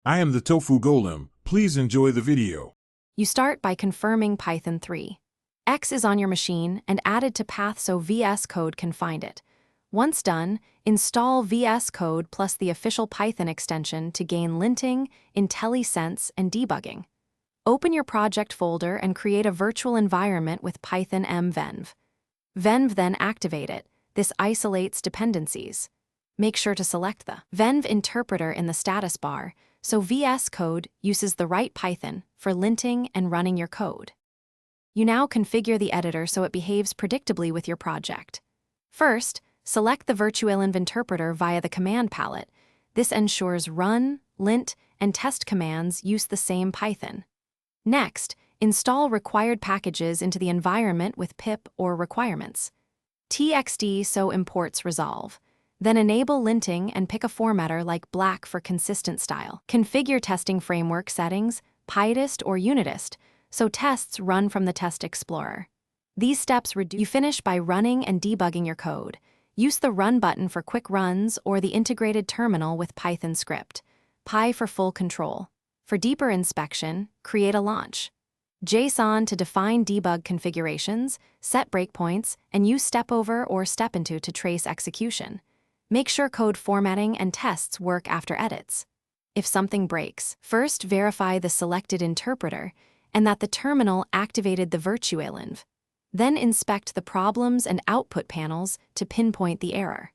I am the Tofu Golem. Please enjoy the video. You start by confirming Python 3. X is on your machine and added to path so Vscode can find it. Once done, install Vscode plus the official Python extension to gain linting, IntelliSense, and debugging. Open your project folder and create a virtual environment with Python mvenv. Venv then activate it. This isolates dependencies. Make sure to select the venv interpreter in the status bar so Vscode uses the right Python for linting and running your code. You now configure the editor so it behaves predictably with your project. First, select the virtualenv interpreter via the command palette. This ensures run, lint, and test commands use the same Python. Next, install required packages into the environment with pip or requirements. txd so imports resolve. Then enable linting and pick a formatter like black for consistent style. Configure testing framework settings, Pytest or Unitest, so tests run from the Test Explorer. These steps you finish by running and debugging your code. Use the Run button for quick runs or the integrated terminal with Python script. Py for full control. For deeper inspection, create a launch. JSON to define debug configurations, set breakpoints, and use stepover or stepinto to trace execution. Make sure code formatting and tests work after edits. If something breaks, first verify the selected interpreter and that the terminal activated the virtualenv. Then inspect the problems and output panels to pinpoint the error.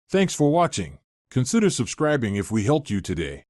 Thanks for watching. Consider subscribing if we helped you today.